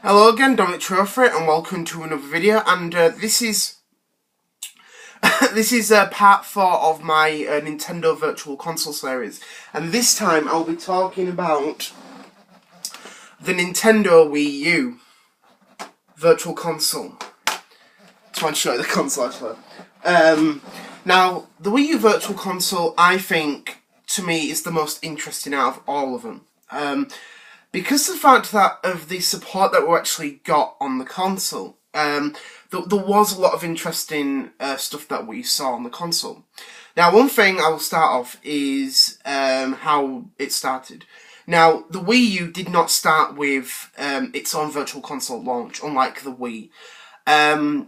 Hello again, Dominic Trophy, and welcome to another video. And this is part 4 of my Nintendo Virtual Console series. And this time I'll be talking about the Nintendo Wii U Virtual Console. Just want to show you the console actually. Now, the Wii U Virtual Console, I think, to me, is the most interesting out of all of them. Because of the fact that of the support that we actually got on the console, there was a lot of interesting stuff that we saw on the console. Now, one thing I will start off is how it started. Now, the Wii U did not start with its own virtual console launch, unlike the Wii.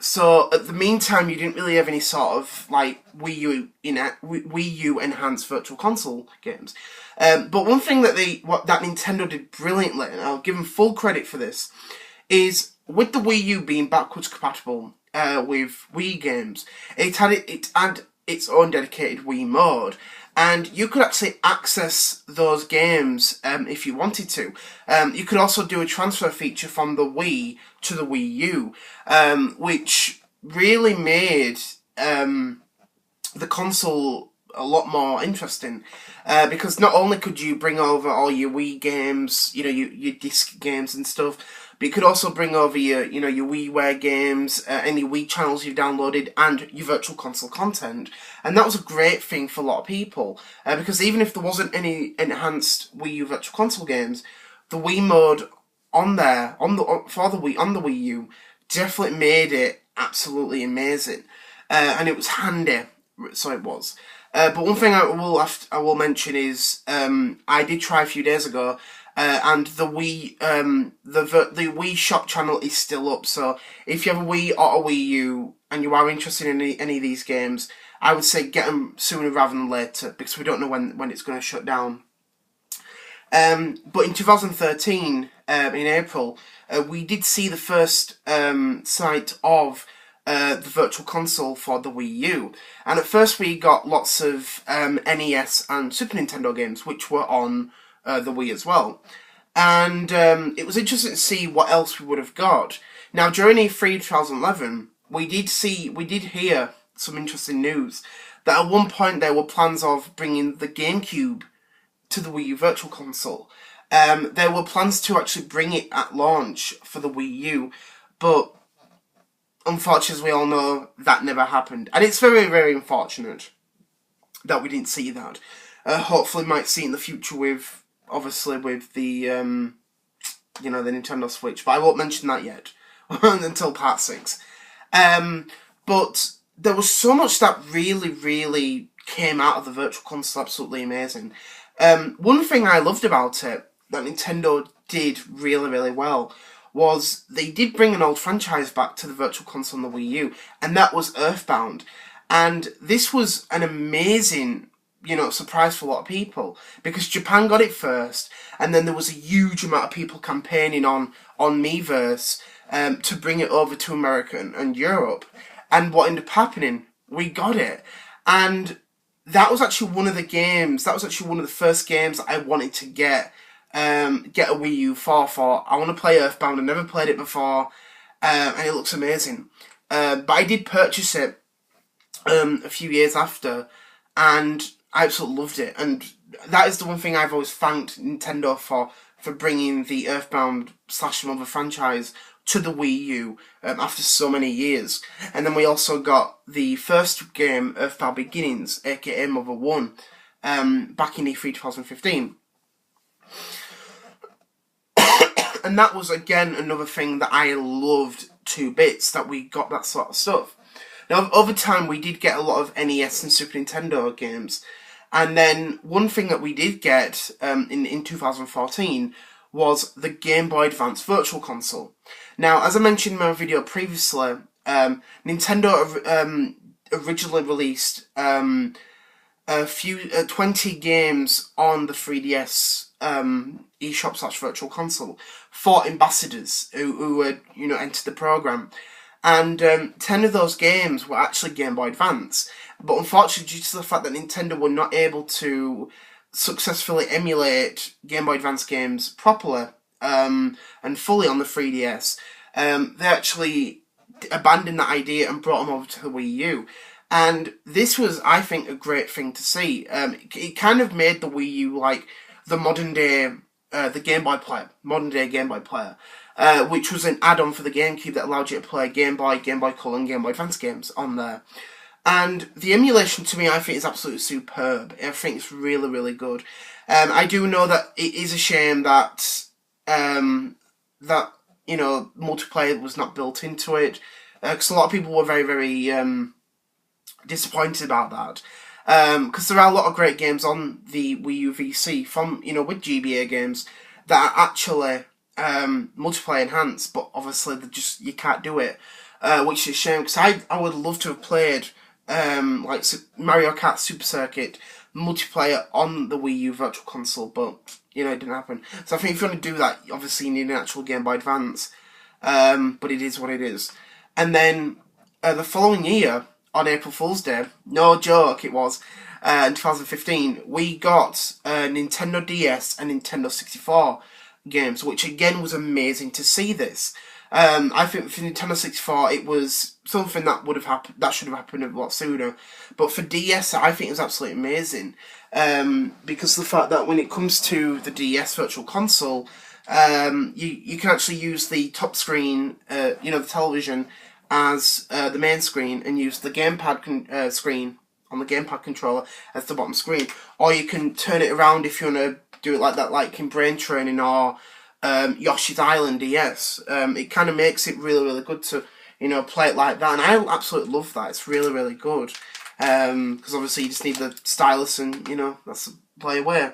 So at the meantime, you didn't really have any sort of like Wii U enhanced virtual console games. But one thing that that Nintendo did brilliantly, and I'll give them full credit for this, is with the Wii U being backwards compatible with Wii games, it had its own dedicated Wii mode, and you could actually access those games if you wanted to. You could also do a transfer feature from the Wii to the Wii U, which really made the console a lot more interesting, because not only could you bring over all your Wii games, you know, your disc games and stuff, but you could also bring over your WiiWare games, any Wii channels you've downloaded, and your Virtual Console content. And that was a great thing for a lot of people, because even if there wasn't any enhanced Wii U Virtual Console games, the Wii mode on there, on the Wii U, definitely made it absolutely amazing, and it was handy. So it was. But one thing I will mention is I did try a few days ago, and the Wii the Wii Shop channel is still up. So if you have a Wii or a Wii U and you are interested in any of these games, I would say get them sooner rather than later, because we don't know when it's going to shut down. But in 2013, in April, we did see the first sight of the Virtual Console for the Wii U. And at first we got lots of NES and Super Nintendo games, which were on the Wii as well. And it was interesting to see what else we would have got. Now, during E3 2011, we did hear some interesting news that at one point there were plans of bringing the GameCube to the Wii U Virtual Console. There were plans to actually bring it at launch for the Wii U, but unfortunately, as we all know, that never happened. And it's very, very unfortunate that we didn't see that. Hopefully we might see it in the future with, obviously, with the, the Nintendo Switch. But I won't mention that yet until part 6. But there was so much that really, really came out of the Virtual Console, absolutely amazing. One thing I loved about it, that Nintendo did really, really well, was they did bring an old franchise back to the Virtual Console on the Wii U, and that was Earthbound. And this was an amazing, surprise for a lot of people, because Japan got it first, and then there was a huge amount of people campaigning on Miiverse to bring it over to America and Europe. And what ended up happening, we got it. And that was actually one of the first games that I wanted to get a Wii U for. I want to play Earthbound. I never played it before, and it looks amazing. But I did purchase it a few years after, and I absolutely loved it. And that is the one thing I've always thanked Nintendo for bringing the Earthbound / Mother franchise to the Wii U after so many years. And then we also got the first game, Earthbound Beginnings, aka Mother 1, back in E3 2015. And that was, again, another thing that I loved to bits, that we got that sort of stuff. Now, over time, we did get a lot of NES and Super Nintendo games. And then one thing that we did get in 2014 was the Game Boy Advance Virtual Console. Now, as I mentioned in my video previously, Nintendo originally released 20 games on the 3DS eShop / Virtual Console for ambassadors who had entered the program, and 10 of those games were actually Game Boy Advance. But unfortunately, due to the fact that Nintendo were not able to successfully emulate Game Boy Advance games properly and fully on the 3DS, they actually abandoned that idea and brought them over to the Wii U. And this was, I think, a great thing to see. It kind of made the Wii U like the modern day, the Game Boy player, modern day Game Boy player, which was an add-on for the GameCube that allowed you to play Game Boy, Game Boy Color, and Game Boy Advance games on there. And the emulation, to me, I think is absolutely superb. I think it's really, really good. I do know that it is a shame that multiplayer was not built into it, because a lot of people were very, very disappointed about that. Because there are a lot of great games on the Wii U VC from, with GBA games that are actually multiplayer enhanced, but obviously you can't do it, which is a shame, because I would love to have played like Mario Kart Super Circuit multiplayer on the Wii U Virtual Console, but it didn't happen. So I think if you want to do that, obviously you need an actual Game Boy Advance, but it is what it is. And then the following year, on April Fool's Day, no joke it was, in 2015, we got a Nintendo DS and Nintendo 64 games, which again was amazing to see this. I think for Nintendo 64 it was something that should have happened a lot sooner. But for DS, I think it was absolutely amazing. Because of the fact that when it comes to the DS Virtual Console, you can actually use the top screen, the television, as the main screen, and use the gamepad screen on the gamepad controller as the bottom screen. Or you can turn it around if you want to do it like that, like in Brain Training or Yoshi's Island DS. It kind of makes it really, really good to, play it like that. And I absolutely love that. It's really, really good. Because obviously you just need the stylus and, that's the play away.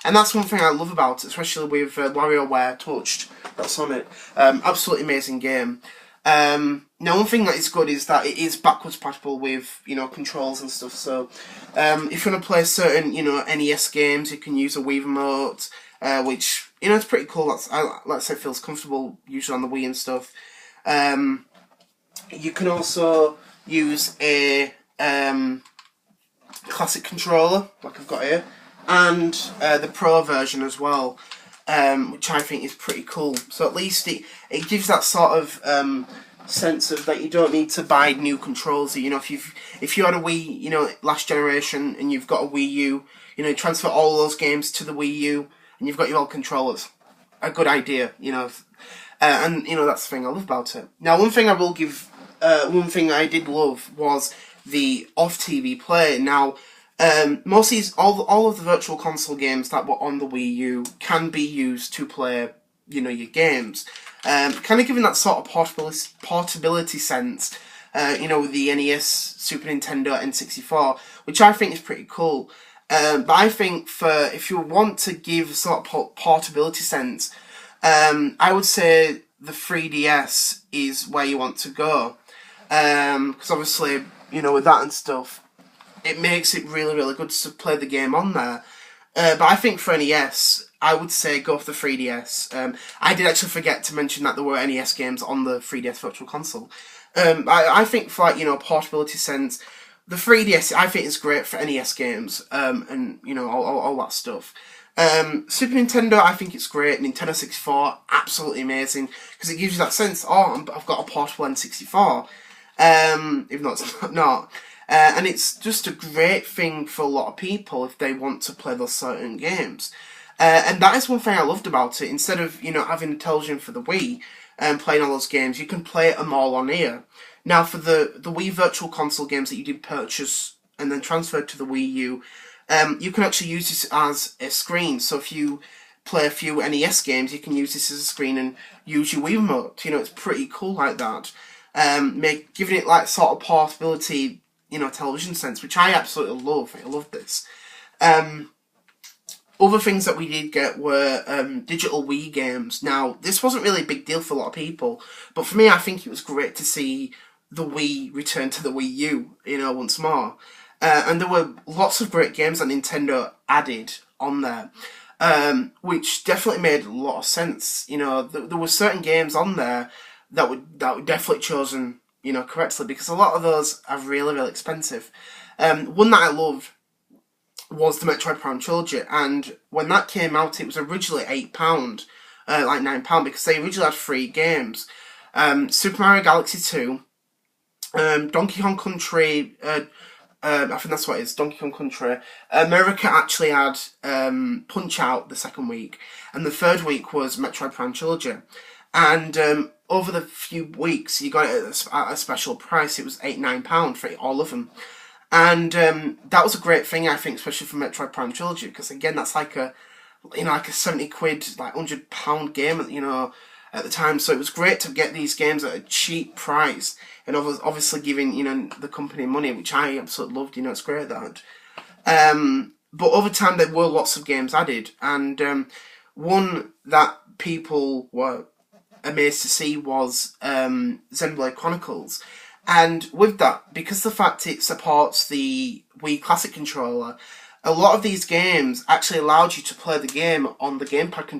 And that's one thing I love about it, especially with WarioWare Touched. That's on it. Absolutely amazing game. Now, one thing that is good is that it is backwards compatible with, controls and stuff. So, if you want to play certain, NES games, you can use a Wii remote, which, it's pretty cool. Like I say, feels comfortable, usually on the Wii and stuff. You can also use a classic controller, like I've got here, and the Pro version as well, which I think is pretty cool. So at least it gives that sort of sense of that you don't need to buy new controls. If you had a Wii, last generation, and you've got a Wii U, transfer all those games to the Wii U, and you've got your old controllers. A good idea, and that's the thing I love about it. Now, one thing I did love was the off-TV play. Now, most of these, all of the Virtual Console games that were on the Wii U can be used to play, your games. Kind of giving that sort of portability sense, with the NES, Super Nintendo, N64, which I think is pretty cool. But I think if you want to give a sort of portability sense, I would say the 3DS is where you want to go. Because obviously, with that and stuff, it makes it really, really good to play the game on there. But I think for NES, I would say go for the 3DS. I did actually forget to mention that there were NES games on the 3DS Virtual Console. I think for, portability sense, the 3DS, I think, is great for NES games, and, all that stuff. Super Nintendo, I think it's great. Nintendo 64, absolutely amazing, because it gives you that sense, I've got a portable N64, even though it's not. And it's just a great thing for a lot of people if they want to play those certain games. And that is one thing I loved about it. Instead of, having a television for the Wii and playing all those games, you can play them all on here. Now, for the Wii Virtual Console games that you did purchase and then transferred to the Wii U, you can actually use this as a screen. So if you play a few NES games, you can use this as a screen and use your Wii remote. It's pretty cool like that. Giving it like sort of portability, television sense, which I absolutely love. I love this. Other things that we did get were digital Wii games. Now, this wasn't really a big deal for a lot of people, but for me, I think it was great to see the Wii return to the Wii U, once more. And there were lots of great games that Nintendo added on there, which definitely made a lot of sense. There were certain games on there that were definitely chosen, correctly, because a lot of those are really, really expensive. One that I loved was the Metroid Prime Trilogy, and when that came out, it was originally £8 like £9 because they originally had 3 games. Super Mario Galaxy 2, Donkey Kong Country, I think that's what it is, Donkey Kong Country. America actually had Punch-Out! The second week, and the third week was Metroid Prime Trilogy. And over the few weeks, you got it at a special price. It was £8-9 for all of them. And that was a great thing, I think, especially for Metroid Prime Trilogy, because again, that's like a, like a 70 quid, like £100 game, at the time. So it was great to get these games at a cheap price, and obviously giving, the company money, which I absolutely loved. It's great that. But over time, there were lots of games added, and one that people were amazed to see was Xenoblade Chronicles. And with that, because the fact it supports the Wii Classic controller, a lot of these games actually allowed you to play the game on the gamepad controller.